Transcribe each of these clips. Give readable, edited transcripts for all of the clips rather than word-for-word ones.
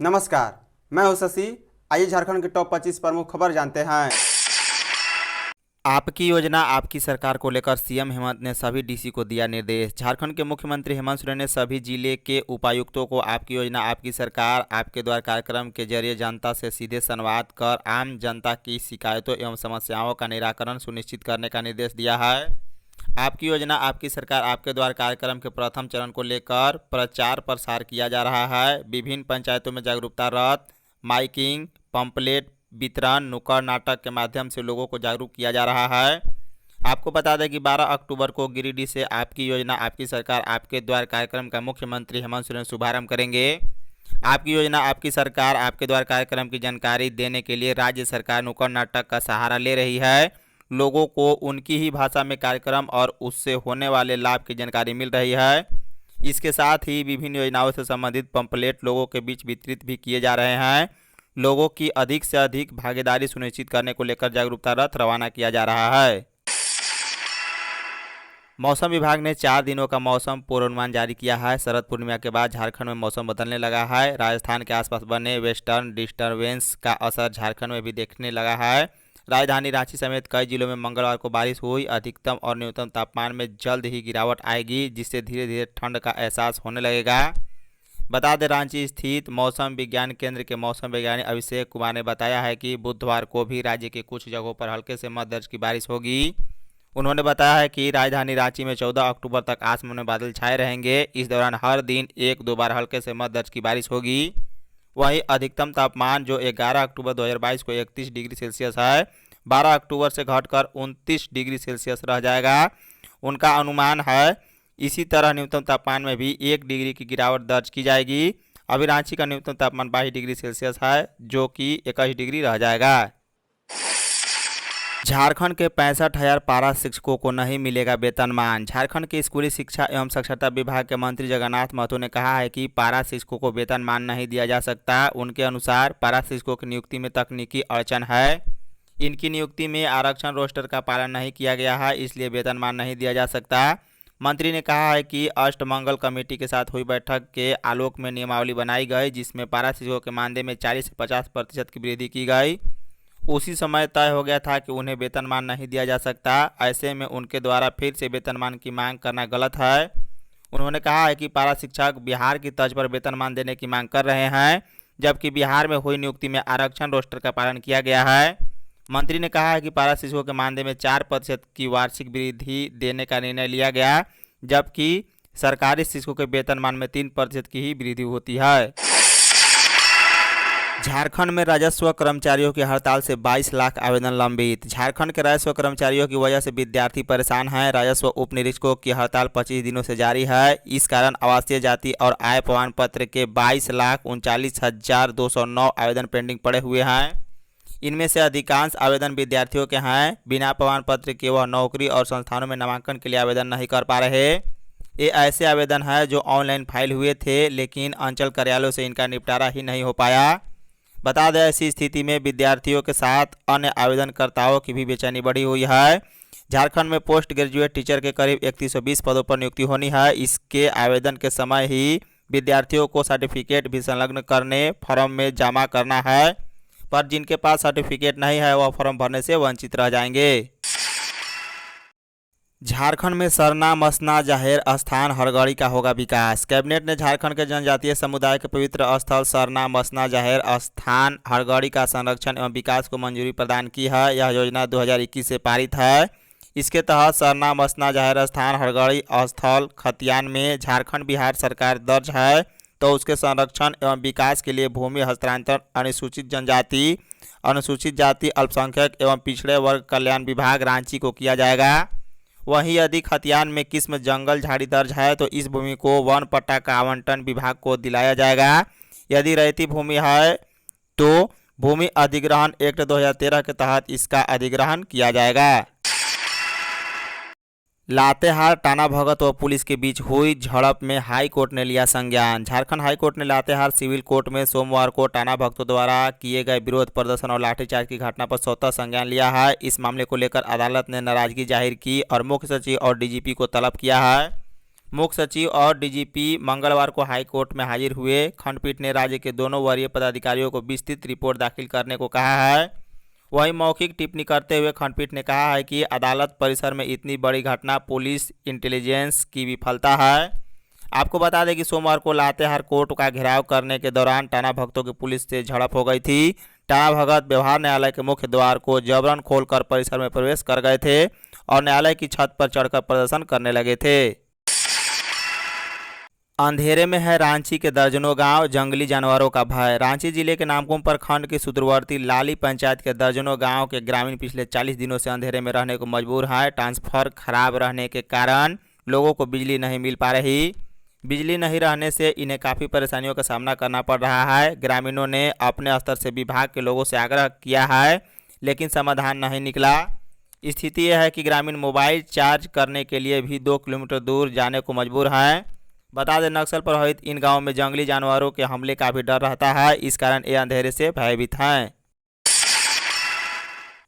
नमस्कार, मैं हूं शशि। आइए झारखंड के टॉप 25 प्रमुख खबर जानते हैं। आपकी योजना आपकी सरकार को लेकर सीएम हेमंत ने सभी डीसी को दिया निर्देश। झारखंड के मुख्यमंत्री हेमंत सोरेन ने सभी जिले के उपायुक्तों को आपकी योजना आपकी सरकार आपके द्वार कार्यक्रम के जरिए जनता से सीधे संवाद कर आम जनता की शिकायतों एवं समस्याओं का निराकरण सुनिश्चित करने का निर्देश दिया है। आपकी योजना आपकी सरकार आपके द्वार कार्यक्रम के प्रथम चरण को लेकर प्रचार प्रसार किया जा रहा है। विभिन्न पंचायतों में जागरूकता रथ, माइकिंग, पंपलेट वितरण, नुक्कड़ नाटक के माध्यम से लोगों को जागरूक किया जा रहा है। आपको बता दें कि 12 अक्टूबर को गिरिडीह से आपकी योजना आपकी सरकार आपके द्वार कार्यक्रम का मुख्यमंत्री हेमंत सोरेन शुभारंभ करेंगे। आपकी योजना आपकी सरकार आपके द्वार कार्यक्रम की जानकारी देने के लिए राज्य सरकार नुक्कड़ नाटक का सहारा ले रही है। लोगों को उनकी ही भाषा में कार्यक्रम और उससे होने वाले लाभ की जानकारी मिल रही है। इसके साथ ही विभिन्न योजनाओं से संबंधित पंपलेट लोगों के बीच वितरित भी किए जा रहे हैं। लोगों की अधिक से अधिक भागीदारी सुनिश्चित करने को लेकर जागरूकता रथ रवाना किया जा रहा है। मौसम विभाग ने 4 दिनों का मौसम पूर्वानुमान जारी किया है। शरद पूर्णिमा के बाद झारखंड में मौसम बदलने लगा है। राजस्थान के आसपास बने वेस्टर्न डिस्टर्बेंस का असर झारखंड में भी देखने लगा है। राजधानी रांची समेत कई जिलों में मंगलवार को बारिश हुई। अधिकतम और न्यूनतम तापमान में जल्द ही गिरावट आएगी, जिससे धीरे धीरे ठंड का एहसास होने लगेगा। बता दें, रांची स्थित मौसम विज्ञान केंद्र के मौसम वैज्ञानिक अभिषेक कुमार ने बताया है कि बुधवार को भी राज्य के कुछ जगहों पर हल्के से मध्य दर्जे की बारिश होगी। उन्होंने बताया है कि राजधानी रांची में 14 अक्टूबर तक आसमान में बादल छाए रहेंगे। इस दौरान हर दिन 1-2 बार हल्के से मध्य दर्जे की बारिश होगी। वहीं अधिकतम तापमान जो 11 अक्टूबर 2022 को 31 डिग्री सेल्सियस है, 12 अक्टूबर से घटकर 29 डिग्री सेल्सियस रह जाएगा। उनका अनुमान है इसी तरह न्यूनतम तापमान में भी 1 डिग्री की गिरावट दर्ज की जाएगी। अभी रांची का न्यूनतम तापमान 22 डिग्री सेल्सियस है, जो कि 21 डिग्री रह जाएगा। झारखंड के 65,000 पारा शिक्षकों को नहीं मिलेगा वेतनमान। झारखंड के स्कूली शिक्षा एवं साक्षरता विभाग के मंत्री जगन्नाथ महतो ने कहा है कि पारा शिक्षकों को वेतनमान नहीं दिया जा सकता। उनके अनुसार पारा शिक्षकों की नियुक्ति में तकनीकी अड़चन है। इनकी नियुक्ति में आरक्षण रोस्टर का पालन नहीं किया गया है, इसलिए वेतनमान नहीं दिया जा सकता। मंत्री ने कहा है कि अष्टमंगल कमेटी के साथ हुई बैठक के आलोक में नियमावली बनाई गई, जिसमें पारा शिक्षकों के मानदेय में 40 से 50% की वृद्धि की गई। उसी समय तय हो गया था कि उन्हें वेतनमान नहीं दिया जा सकता। ऐसे में उनके द्वारा फिर से वेतनमान की मांग करना गलत है। उन्होंने कहा है कि पारा शिक्षक बिहार की तर्ज पर वेतनमान देने की मांग कर रहे हैं, जबकि बिहार में हुई नियुक्ति में आरक्षण रोस्टर का पालन किया गया है। मंत्री ने कहा है कि पारा शिक्षकों के मानदेय में 4% की वार्षिक वृद्धि देने का निर्णय लिया गया, जबकि सरकारी शिक्षकों के वेतनमान में 3% की ही वृद्धि होती है। झारखंड में राजस्व कर्मचारियों की हड़ताल से 22 लाख आवेदन लंबित। झारखंड के राजस्व कर्मचारियों की वजह से विद्यार्थी परेशान हैं। राजस्व उप निरीक्षकों की हड़ताल 25 दिनों से जारी है। इस कारण आवासीय जाति और आय प्रमाण पत्र के 22,39,209 आवेदन पेंडिंग पड़े हुए हैं। इनमें से अधिकांश आवेदन विद्यार्थियों के हैं। बिना प्रमाण पत्र के वह नौकरी और संस्थानों में नामांकन के लिए आवेदन नहीं कर पा रहे। ये ऐसे आवेदन हैं जो ऑनलाइन फाइल हुए थे, लेकिन अंचल कार्यालयों से इनका निपटारा ही नहीं हो पाया। बता दें, ऐसी स्थिति में विद्यार्थियों के साथ अन्य आवेदनकर्ताओं की भी बेचैनी बढ़ी हुई है। झारखंड में पोस्ट ग्रेजुएट टीचर के करीब 3120 पदों पर नियुक्ति होनी है। इसके आवेदन के समय ही विद्यार्थियों को सर्टिफिकेट भी संलग्न करने फॉर्म में जमा करना है, पर जिनके पास सर्टिफिकेट नहीं है वह फॉर्म भरने से वंचित रह जाएंगे। झारखंड में सरना मसना जाहेर स्थान हरगढ़ी का होगा विकास। कैबिनेट ने झारखंड के जनजातीय समुदाय के पवित्र स्थल सरना मसना जाहेर स्थान हरगढ़ी का संरक्षण एवं विकास को मंजूरी प्रदान की है। यह योजना 2021 से पारित है। इसके तहत सरना मसना जाहेर स्थान हरगढ़ी स्थल खतियान में झारखंड बिहार सरकार दर्ज है, तो उसके संरक्षण एवं विकास के लिए भूमि हस्तांतरण अनुसूचित जनजाति, अनुसूचित जाति, अल्पसंख्यक एवं पिछड़े वर्ग कल्याण विभाग रांची को किया जाएगा। वहीं यदि खतियान में किस्म जंगल झाड़ी दर्ज है तो इस भूमि को वन पट्टा का आवंटन विभाग को दिलाया जाएगा। यदि रहती भूमि है तो भूमि अधिग्रहण एक्ट 2013 के तहत इसका अधिग्रहण किया जाएगा। लातेहार टाना भगत व पुलिस के बीच हुई झड़प में हाई कोर्ट ने लिया संज्ञान। झारखंड हाई कोर्ट ने लातेहार सिविल कोर्ट में सोमवार को टाना भगतों द्वारा किए गए विरोध प्रदर्शन और लाठीचार्ज की घटना पर स्वतः संज्ञान लिया है। इस मामले को लेकर अदालत ने नाराजगी जाहिर की और मुख्य सचिव और डीजीपी को तलब किया है। मुख्य सचिव और डीजीपी मंगलवार को हाईकोर्ट में हाजिर हुए। खंडपीठ ने राज्य के दोनों वरीय पदाधिकारियों को विस्तृत रिपोर्ट दाखिल करने को कहा है। वहीं मौखिक टिप्पणी करते हुए खंडपीठ ने कहा है कि अदालत परिसर में इतनी बड़ी घटना पुलिस इंटेलिजेंस की विफलता है। आपको बता दें कि सोमवार को लातेहार कोर्ट का घेराव करने के दौरान टाना भगतों की पुलिस से झड़प हो गई थी। टाना भगत व्यवहार न्यायालय के मुख्य द्वार को जबरन खोलकर परिसर में प्रवेश कर गए थे और न्यायालय की छत पर चढ़कर प्रदर्शन करने लगे थे। अंधेरे में है रांची के दर्जनों गांव, जंगली जानवरों का भय। रांची जिले के नामकुम प्रखंड के सुदूरवर्ती लाली पंचायत के दर्जनों गांव के ग्रामीण पिछले 40 दिनों से अंधेरे में रहने को मजबूर हैं। ट्रांसफर खराब रहने के कारण लोगों को बिजली नहीं मिल पा रही। बिजली नहीं रहने से इन्हें काफ़ी परेशानियों का सामना करना पड़ रहा है। ग्रामीणों ने अपने स्तर से विभाग के लोगों से आग्रह किया है, लेकिन समाधान नहीं निकला। स्थिति यह है कि ग्रामीण मोबाइल चार्ज करने के लिए भी 2 किलोमीटर दूर जाने को मजबूर हैं। बता दें, नक्सल प्रभावित इन गांवों में जंगली जानवरों के हमले का भी डर रहता है। इस कारण ये अंधेरे से भयभीत हैं।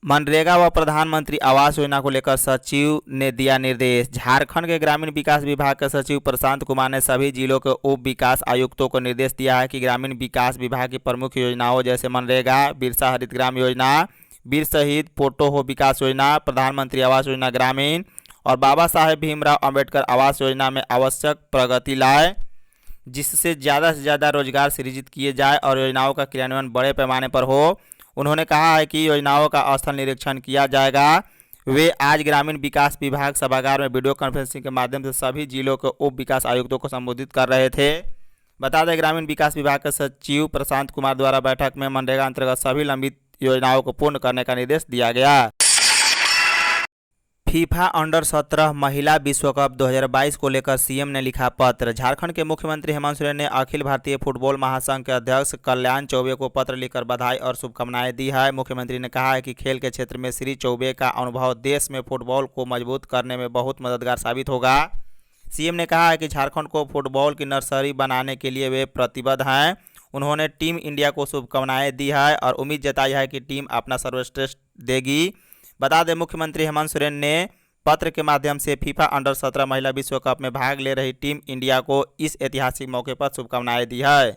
मनरेगा व प्रधानमंत्री आवास योजना को लेकर सचिव ने दिया निर्देश। झारखंड के ग्रामीण विकास विभाग के सचिव प्रशांत कुमार ने सभी जिलों के उप विकास आयुक्तों को निर्देश दिया है कि ग्रामीण विकास विभाग की प्रमुख योजनाओं जैसे मनरेगा, बिरसा हरित ग्राम योजना, वीर शहीद पोटो विकास योजना, प्रधानमंत्री आवास योजना ग्रामीण और बाबा साहेब भीमराव अंबेडकर आवास योजना में आवश्यक प्रगति लाए, जिससे ज़्यादा से ज़्यादा रोजगार सृजित किए जाए और योजनाओं का क्रियान्वयन बड़े पैमाने पर हो। उन्होंने कहा है कि योजनाओं का स्थल निरीक्षण किया जाएगा। वे आज ग्रामीण विकास विभाग सभागार में वीडियो कॉन्फ्रेंसिंग के माध्यम से सभी जिलों के उप विकास आयुक्तों को संबोधित कर रहे थे। बता दें, ग्रामीण विकास विभाग के सचिव प्रशांत कुमार द्वारा बैठक में मनरेगा अंतर्गत सभी लंबित योजनाओं को पूर्ण करने का निर्देश दिया गया। फीफा अंडर 17 महिला विश्व कप 2022 को लेकर सीएम ने लिखा पत्र। झारखंड के मुख्यमंत्री हेमंत सोरेन ने अखिल भारतीय फुटबॉल महासंघ के अध्यक्ष कल्याण चौबे को पत्र लिखकर बधाई और शुभकामनाएं दी है। मुख्यमंत्री ने कहा है कि खेल के क्षेत्र में श्री चौबे का अनुभव देश में फुटबॉल को मजबूत करने में बहुत मददगार साबित होगा। सीएम ने कहा है कि झारखंड को फुटबॉल की नर्सरी बनाने के लिए वे प्रतिबद्ध हैं। उन्होंने टीम इंडिया को शुभकामनाएं दी है और उम्मीद जताई है कि टीम अपना सर्वश्रेष्ठ देगी। बता दें, मुख्यमंत्री हेमंत सोरेन ने पत्र के माध्यम से फीफा अंडर 17 महिला विश्व कप में भाग ले रही टीम इंडिया को इस ऐतिहासिक मौके पर शुभकामनाएं दी है।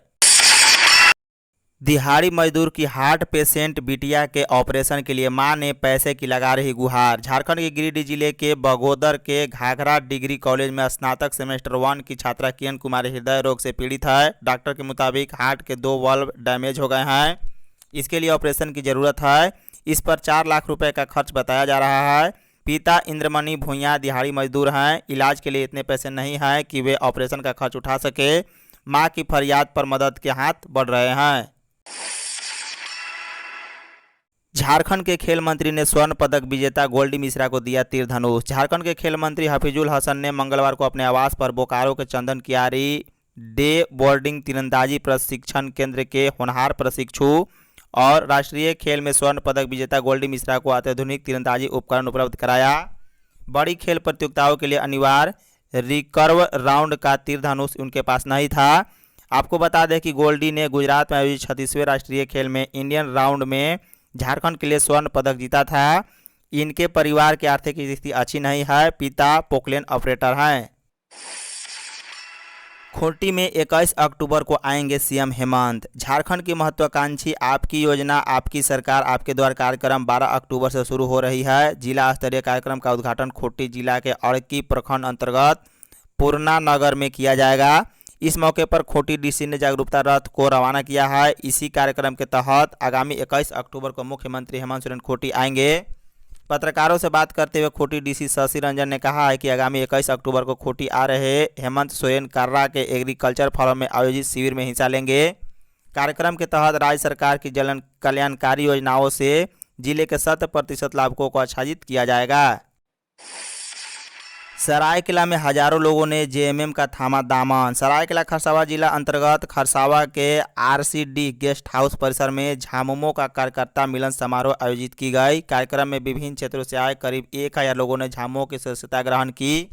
दिहाड़ी मजदूर की हार्ट पेशेंट बिटिया के ऑपरेशन के लिए मां ने पैसे की लगा रही गुहार। झारखंड के गिरिडीह जिले के बगोदर के घाघरा डिग्री कॉलेज में स्नातक सेमेस्टर 1 की छात्रा किरण कुमारी हृदय रोग से पीड़ित है। डॉक्टर के मुताबिक हार्ट के 2 वाल्व डैमेज हो गए हैं। इसके लिए ऑपरेशन की जरूरत है। इस पर 4 लाख रुपए का खर्च बताया जा रहा है। पिता इंद्रमणि भूंया दिहाड़ी मजदूर हैं। इलाज के लिए इतने पैसे नहीं हैं कि वे ऑपरेशन का खर्च उठा सके। मां की फरियाद पर मदद के हाथ बढ़ रहे हैं। झारखंड के खेल मंत्री ने स्वर्ण पदक विजेता गोल्डी मिश्रा को दिया तीर धनुष। झारखंड के खेल मंत्री हफीजुल हसन ने मंगलवार को अपने आवास पर बोकारो के चंदन कियारी डे बोर्डिंग तीरंदाजी प्रशिक्षण केंद्र के होनहार प्रशिक्षु और राष्ट्रीय खेल में स्वर्ण पदक विजेता गोल्डी मिश्रा को अत्याधुनिक तीरंदाजी उपकरण उपलब्ध कराया। बड़ी खेल प्रतियोगिताओं के लिए अनिवार्य रिकर्व राउंड का तीर धनुष उनके पास नहीं था। आपको बता दें कि गोल्डी ने गुजरात में आयोजित 36वें राष्ट्रीय खेल में इंडियन राउंड में झारखंड के लिए स्वर्ण पदक जीता था। इनके परिवार की आर्थिक स्थिति अच्छी नहीं है। पिता पोकलेन ऑपरेटर हैं। खूंटी में 21 अक्टूबर को आएंगे सीएम हेमंत। झारखंड की महत्वाकांक्षी आपकी योजना आपकी सरकार आपके द्वार कार्यक्रम 12 अक्टूबर से शुरू हो रही है। जिला स्तरीय कार्यक्रम का उद्घाटन खूंटी जिला के अड़की प्रखंड अंतर्गत पूर्णा नगर में किया जाएगा। इस मौके पर खूंटी डीसी ने जागरूकता रथ को रवाना किया है। इसी कार्यक्रम के तहत आगामी 21 अक्टूबर को मुख्यमंत्री हेमंत सोरेन खूंटी आएंगे। पत्रकारों से बात करते हुए खूंटी डीसी शशि रंजन ने कहा है कि आगामी 21 अक्टूबर को खूंटी आ रहे हेमंत सोरेन कर्रा के एग्रीकल्चर फॉरम में आयोजित शिविर में हिस्सा लेंगे। कार्यक्रम के तहत राज्य सरकार की जन कल्याणकारी योजनाओं से जिले के 100% लाभुकों को आच्छादित किया जाएगा। सरायकेला में हजारों लोगों ने जेएमएम का थामा दामन। सरायकेला खरसावां जिला अंतर्गत खरसावां के आरसीडी गेस्ट हाउस परिसर में झामुमो का कार्यकर्ता मिलन समारोह आयोजित की गई। कार्यक्रम में विभिन्न क्षेत्रों से आए करीब 1000 लोगों ने झामुमो की सदस्यता ग्रहण की।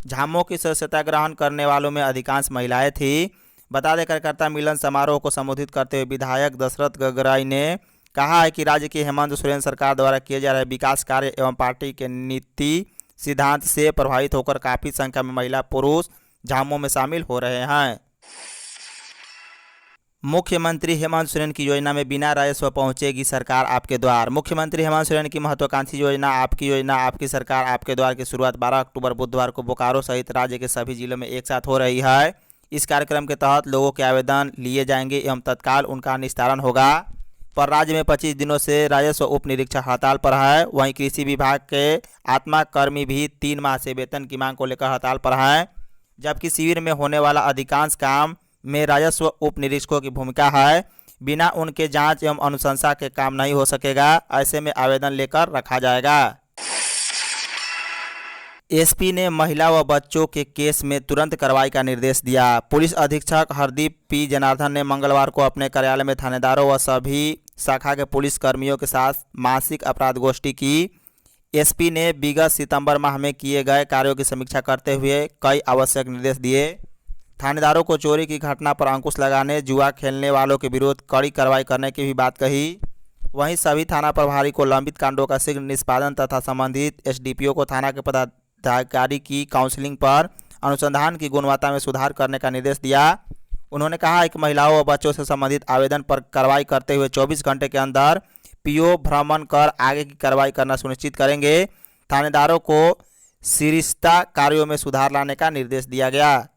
झामुमो की सदस्यता ग्रहण करने वालों में अधिकांश महिलाएं थी। बता दें, कार्यकर्ता मिलन समारोह को संबोधित करते हुए विधायक दशरथ गगराई ने कहा है कि राज्य की हेमंत सोरेन सरकार द्वारा किए जा रहे विकास कार्य एवं पार्टी के नीति सिद्धांत से प्रभावित होकर काफ़ी संख्या में महिला पुरुष झामों में शामिल हो रहे हैं। मुख्यमंत्री हेमंत सोरेन की योजना में बिना राजस्व पहुंचेगी सरकार आपके द्वार। मुख्यमंत्री हेमंत सोरेन की महत्वाकांक्षी योजना आपकी सरकार आपके द्वार की शुरुआत 12 अक्टूबर बुधवार को बोकारो सहित राज्य के सभी जिलों में एक साथ हो रही है। इस कार्यक्रम के तहत लोगों के आवेदन लिए जाएंगे एवं तत्काल उनका निस्तारण होगा। पर राज्य में 25 दिनों से राजस्व उप निरीक्षक हड़ताल पर है। वहीं कृषि विभाग के आत्मा कर्मी भी 3 माह से वेतन की मांग को लेकर हड़ताल पर हैं। जबकि शिविर में होने वाला अधिकांश काम में राजस्व उप निरीक्षकों की भूमिका है। बिना उनके जांच एवं अनुशंसा के काम नहीं हो सकेगा। ऐसे में आवेदन लेकर रखा जाएगा। एसपी ने महिला व बच्चों के केस में तुरंत कार्रवाई का निर्देश दिया। पुलिस अधीक्षक हरदीप पी जनार्दन ने मंगलवार को अपने कार्यालय में थानेदारों व सभी शाखा के पुलिस कर्मियों के साथ मासिक अपराध गोष्ठी की। एसपी ने विगत सितंबर माह में किए गए कार्यों की समीक्षा करते हुए कई आवश्यक निर्देश दिए। थानेदारों को चोरी की घटना पर अंकुश लगाने, जुआ खेलने वालों के विरुद्ध कड़ी कार्रवाई करने की भी बात कही। वहीं सभी थाना प्रभारी को लंबित कांडों का शीघ्र निष्पादन तथा संबंधित एसडीपीओ को थाना के पदाधिकारी की काउंसलिंग पर अनुसंधान की गुणवत्ता में सुधार करने का निर्देश दिया। उन्होंने कहा कि महिलाओं व बच्चों से संबंधित आवेदन पर कार्रवाई करते हुए 24 घंटे के अंदर पीओ भ्रमण कर आगे की कार्रवाई करना सुनिश्चित करेंगे। थानेदारों को सिरिश्ता कार्यों में सुधार लाने का निर्देश दिया गया।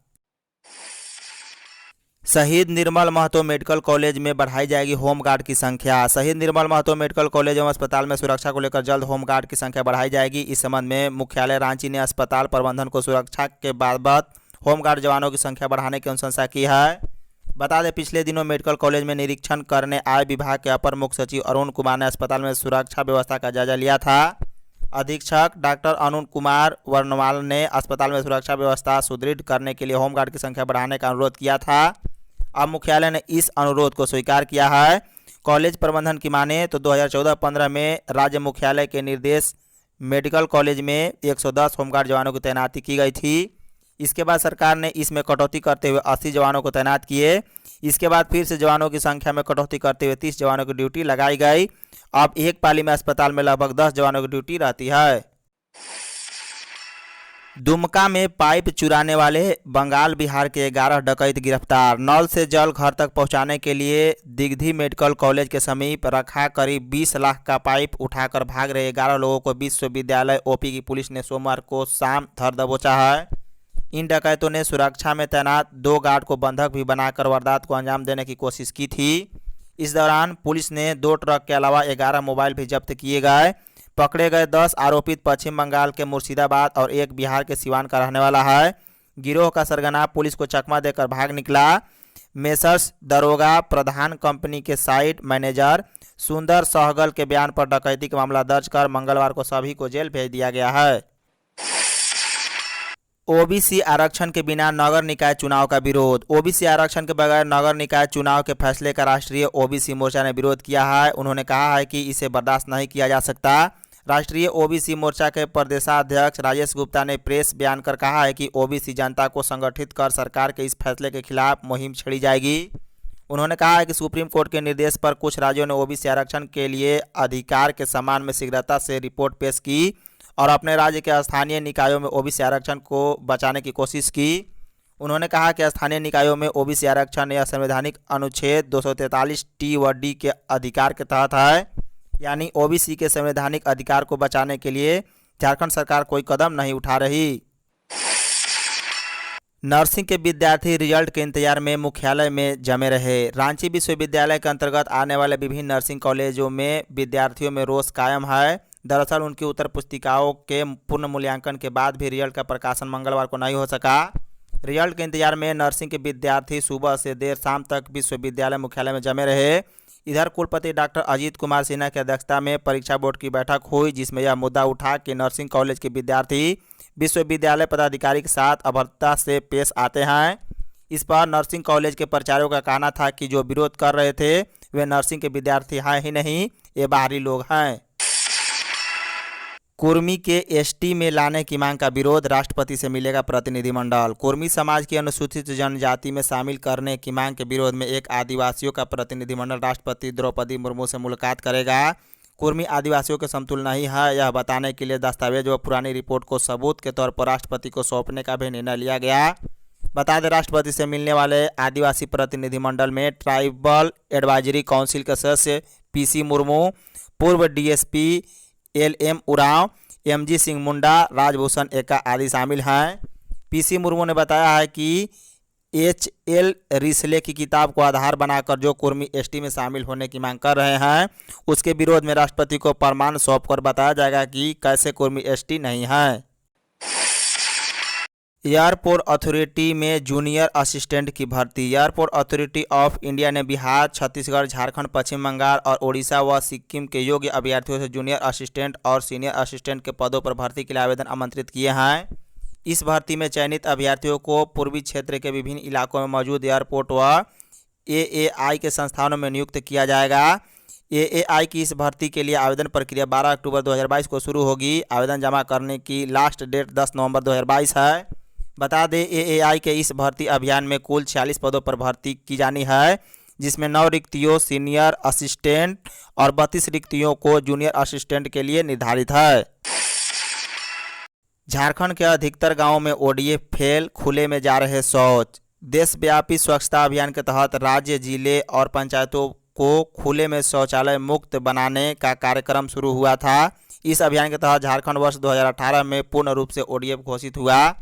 शहीद निर्मल महतो मेडिकल कॉलेज में बढ़ाई जाएगी होमगार्ड की संख्या। शहीद निर्मल महतो मेडिकल कॉलेज एवं अस्पताल में सुरक्षा को लेकर जल्द होमगार्ड की संख्या बढ़ाई जाएगी। इस संबंध में मुख्यालय रांची ने अस्पताल प्रबंधन को सुरक्षा के बाबत होमगार्ड जवानों की संख्या बढ़ाने की अनुशंसा की है। बता दें, पिछले दिनों मेडिकल कॉलेज में निरीक्षण करने आए विभाग के अपर मुख्य सचिव अरुण कुमार ने अस्पताल में सुरक्षा व्यवस्था का जायजा लिया था। अधीक्षक डॉक्टर अरुण कुमार वर्णवाल ने अस्पताल में सुरक्षा व्यवस्था सुदृढ़ करने के लिए होमगार्ड की संख्या बढ़ाने का अनुरोध किया था। अब मुख्यालय ने इस अनुरोध को स्वीकार किया है। कॉलेज प्रबंधन की माने तो 2014-15 में राज्य मुख्यालय के निर्देश मेडिकल कॉलेज में 110 होमगार्ड जवानों की तैनाती की गई थी। इसके बाद सरकार ने इसमें कटौती करते हुए 80 जवानों को तैनात किए। इसके बाद फिर से जवानों की संख्या में कटौती करते हुए 30 जवानों की ड्यूटी लगाई गई। अब एक पाली में अस्पताल में लगभग 10 जवानों की ड्यूटी रहती है। दुमका में पाइप चुराने वाले बंगाल बिहार के 11 डकैत गिरफ्तार। नल से जल घर तक पहुंचाने के लिए दिग्धी मेडिकल कॉलेज के समीप रखा करीब 20 लाख का पाइप उठाकर भाग रहे 11 लोगों को विश्वविद्यालय ओपी की पुलिस ने सोमवार को शाम धर दबोचा है। इन डकैतों ने सुरक्षा में तैनात 2 गार्ड को बंधक भी बनाकर वारदात को अंजाम देने की कोशिश की थी। इस दौरान पुलिस ने 2 ट्रक के अलावा 11 मोबाइल भी जब्त किए गए। पकड़े गए 10 आरोपित पश्चिम बंगाल के मुर्शिदाबाद और एक बिहार के सिवान का रहने वाला है। गिरोह का सरगना पुलिस को चकमा देकर भाग निकला। मेसर्स दरोगा प्रधान कंपनी के साइट मैनेजर सुंदर सहगल के बयान पर डकैती का मामला दर्ज कर मंगलवार को सभी को जेल भेज दिया गया है। ओबीसी आरक्षण के बिना नगर निकाय चुनाव का विरोध। ओबीसी आरक्षण के बगैर नगर निकाय चुनाव के फैसले का राष्ट्रीय ओबीसी मोर्चा ने विरोध किया है। उन्होंने कहा है कि इसे बर्दाश्त नहीं किया जा सकता। राष्ट्रीय ओबीसी मोर्चा के प्रदेशाध्यक्ष राजेश गुप्ता ने प्रेस बयान कर कहा है कि ओबीसी जनता को संगठित कर सरकार के इस फैसले के खिलाफ मुहिम छेड़ी जाएगी। उन्होंने कहा है कि सुप्रीम कोर्ट के निर्देश पर कुछ राज्यों ने ओबीसी आरक्षण के लिए अधिकार के सम्मान में शीघ्रता से रिपोर्ट पेश की और अपने राज्य के स्थानीय निकायों में ओबीसी आरक्षण को बचाने की कोशिश की। उन्होंने कहा कि स्थानीय निकायों में ओबीसी आरक्षण यह संवैधानिक अनुच्छेद 243 टी व डी के अधिकार के तहत है, यानी ओबीसी के संवैधानिक अधिकार को बचाने के लिए झारखंड सरकार कोई कदम नहीं उठा रही। नर्सिंग के विद्यार्थी रिजल्ट के इंतजार में मुख्यालय में जमे रहे। रांची विश्वविद्यालय के अंतर्गत आने वाले विभिन्न नर्सिंग कॉलेजों में विद्यार्थियों में रोष कायम है। दरअसल उनकी उत्तर पुस्तिकाओं के पूर्ण मूल्यांकन के बाद भी रिजल्ट का प्रकाशन मंगलवार को नहीं हो सका। रिजल्ट के इंतजार में नर्सिंग के विद्यार्थी सुबह से देर शाम तक विश्वविद्यालय मुख्यालय में जमे रहे। इधर कुलपति डॉक्टर अजीत कुमार सिन्हा की अध्यक्षता में परीक्षा बोर्ड की बैठक हुई, जिसमें यह मुद्दा उठा कि नर्सिंग कॉलेज के विद्यार्थी विश्वविद्यालय पदाधिकारी के साथ अभद्रता से पेश आते हैं। इस पर नर्सिंग कॉलेज के प्राचार्यों का कहना था कि जो विरोध कर रहे थे वे नर्सिंग के विद्यार्थी हैं ही नहीं, ये बाहरी लोग हैं। कुर्मी के एसटी में लाने की मांग का विरोध, राष्ट्रपति से मिलेगा प्रतिनिधिमंडल। कुर्मी समाज की अनुसूचित जनजाति में शामिल करने की मांग के विरोध में एक आदिवासियों का प्रतिनिधिमंडल राष्ट्रपति द्रौपदी मुर्मू से मुलाकात करेगा। कुर्मी आदिवासियों के समतुल्य नहीं है, यह बताने के लिए दस्तावेज व पुरानी रिपोर्ट को सबूत के तौर पर राष्ट्रपति को सौंपने का भी निर्णय लिया गया। बता दें राष्ट्रपति से मिलने वाले आदिवासी प्रतिनिधिमंडल में ट्राइबल एडवाइजरी काउंसिल के सदस्य पीसी मुर्मू, पूर्व DSP LM Oraon, MG Singh Munda, Rajbhushan Ekka आदि शामिल हैं। पीसी मुर्मू ने बताया है कि एचएल रिसले की किताब को आधार बनाकर जो कुर्मी एसटी में शामिल होने की मांग कर रहे हैं उसके विरोध में राष्ट्रपति को प्रमाण सौंपकर बताया जाएगा कि कैसे कुर्मी एसटी नहीं है। एयरपोर्ट अथॉरिटी में जूनियर असिस्टेंट की भर्ती। एयरपोर्ट अथॉरिटी ऑफ इंडिया ने बिहार, छत्तीसगढ़, झारखंड, पश्चिम बंगाल और ओडिशा व सिक्किम के योग्य अभ्यर्थियों से जूनियर असिस्टेंट और सीनियर असिस्टेंट के पदों पर भर्ती के लिए आवेदन आमंत्रित किए हैं। इस भर्ती में चयनित अभ्यर्थियों को पूर्वी क्षेत्र के विभिन्न इलाकों में मौजूद एयरपोर्ट व एएआई के संस्थानों में नियुक्त किया जाएगा। एएआई की इस भर्ती के लिए आवेदन प्रक्रिया 12 अक्टूबर 2022 को शुरू होगी। आवेदन जमा करने की लास्ट डेट 10 नवंबर 2022 है। बता दें एएआई के इस भर्ती अभियान में कुल 46 पदों पर भर्ती की जानी है, जिसमें 9 रिक्तियों सीनियर असिस्टेंट और 32 रिक्तियों को जूनियर असिस्टेंट के लिए निर्धारित है। झारखंड के अधिकतर गांवों में ओडीएफ फेल, खुले में जा रहे शौच। देशव्यापी स्वच्छता अभियान के तहत राज्य, जिले और पंचायतों को खुले में शौचालय मुक्त बनाने का कार्यक्रम शुरू हुआ था। इस अभियान के तहत झारखंड वर्ष 2018 में पूर्ण रूप से ओडीएफ घोषित हुआ।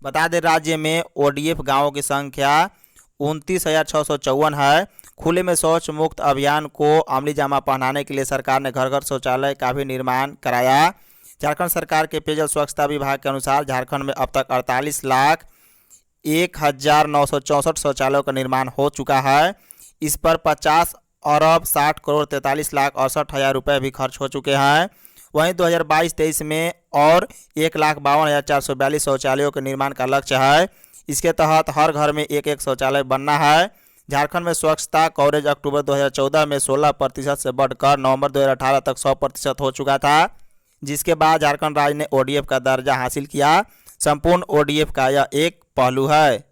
बता दें राज्य में ओडीएफ गांवों की संख्या 29,654 है। खुले में शौच मुक्त अभियान को अमली जामा पहनाने के लिए सरकार ने घर घर शौचालय का भी निर्माण कराया। झारखंड सरकार के पेयजल स्वच्छता विभाग के अनुसार झारखंड में अब तक 48,01,964 शौचालयों का निर्माण हो चुका है। इस पर 50 अरब 60 करोड़ 43,68,000 रुपये भी खर्च हो चुके हैं। वहीं 2022-23 में और 1,52,442 शौचालयों के निर्माण का लक्ष्य है। इसके तहत हर घर में एक एक शौचालय बनना है। झारखंड में स्वच्छता कवरेज अक्टूबर 2014 में 16% से बढ़कर नवंबर 2018 तक 100% हो चुका था, जिसके बाद झारखंड राज्य ने ओडीएफ का दर्जा हासिल किया। संपूर्ण ओडीएफ का यह एक पहलू है।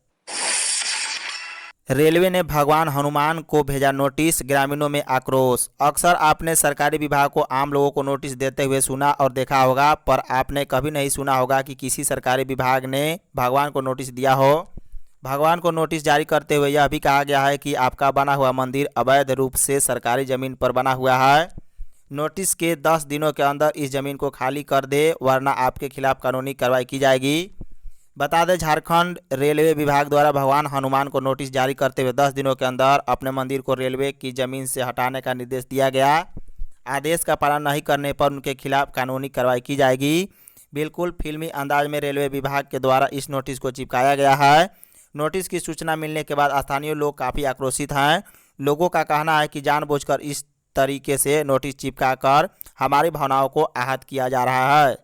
रेलवे ने भगवान हनुमान को भेजा नोटिस, ग्रामीणों में आक्रोश। अक्सर आपने सरकारी विभाग को आम लोगों को नोटिस देते हुए सुना और देखा होगा, पर आपने कभी नहीं सुना होगा कि किसी सरकारी विभाग ने भगवान को नोटिस दिया हो। भगवान को नोटिस जारी करते हुए यह भी कहा गया है कि आपका बना हुआ मंदिर अवैध रूप से सरकारी जमीन पर बना हुआ है। नोटिस के 10 दिनों के अंदर इस जमीन को खाली कर दे, वरना आपके खिलाफ कानूनी कार्रवाई की जाएगी। बता दें झारखंड रेलवे विभाग द्वारा भगवान हनुमान को नोटिस जारी करते हुए 10 दिनों के अंदर अपने मंदिर को रेलवे की जमीन से हटाने का निर्देश दिया गया। आदेश का पालन नहीं करने पर उनके खिलाफ कानूनी कार्रवाई की जाएगी। बिल्कुल फिल्मी अंदाज में रेलवे विभाग के द्वारा इस नोटिस को चिपकाया गया है। नोटिस की सूचना मिलने के बाद स्थानीय लोग काफ़ी आक्रोशित हैं। लोगों का कहना है कि जानबूझकर इस तरीके से नोटिस चिपकाकर हमारी भावनाओं को आहत किया जा रहा है।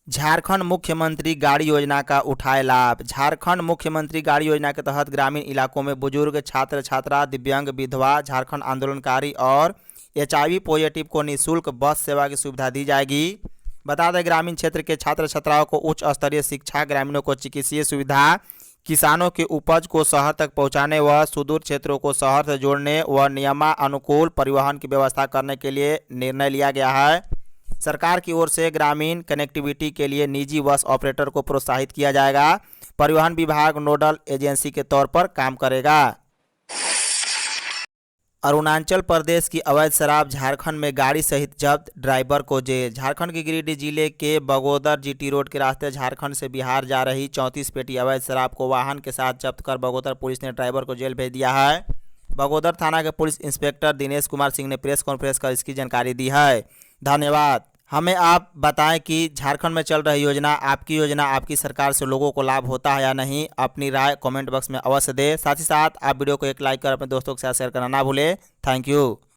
झारखंड मुख्यमंत्री गाड़ी योजना का उठाए लाभ। झारखंड मुख्यमंत्री गाड़ी योजना के तहत ग्रामीण इलाकों में बुजुर्ग, छात्र छात्रा, दिव्यांग, विधवा, झारखंड आंदोलनकारी और एचआईवी पॉजिटिव को निःशुल्क बस सेवा की सुविधा दी जाएगी। बता दें ग्रामीण क्षेत्र के छात्र छात्राओं को उच्च स्तरीय शिक्षा, ग्रामीणों को चिकित्सीय सुविधा, किसानों के उपज को शहर तक पहुंचाने व सुदूर क्षेत्रों को शहर से जोड़ने व नियमानुकूल परिवहन की व्यवस्था करने के लिए निर्णय लिया गया है। सरकार की ओर से ग्रामीण कनेक्टिविटी के लिए निजी बस ऑपरेटर को प्रोत्साहित किया जाएगा। परिवहन विभाग नोडल एजेंसी के तौर पर काम करेगा। अरुणाचल प्रदेश की अवैध शराब झारखंड में गाड़ी सहित जब्त, ड्राइवर को जेल। झारखंड के गिरिडीह जिले के बगोदर जीटी रोड के रास्ते झारखंड से बिहार जा रही 34 पेटी अवैध शराब को वाहन के साथ जब्त कर बगोदर पुलिस ने ड्राइवर को जेल भेज दिया है। बगोदर थाना के पुलिस इंस्पेक्टर दिनेश कुमार सिंह ने प्रेस कॉन्फ्रेंस कर इसकी जानकारी दी है। धन्यवाद। हमें आप बताएं कि झारखंड में चल रही योजना आपकी सरकार से लोगों को लाभ होता है या नहीं। अपनी राय कमेंट बॉक्स में अवश्य दें। साथ ही साथ आप वीडियो को एक लाइक कर अपने दोस्तों के साथ शेयर करना ना भूलें। Thank you.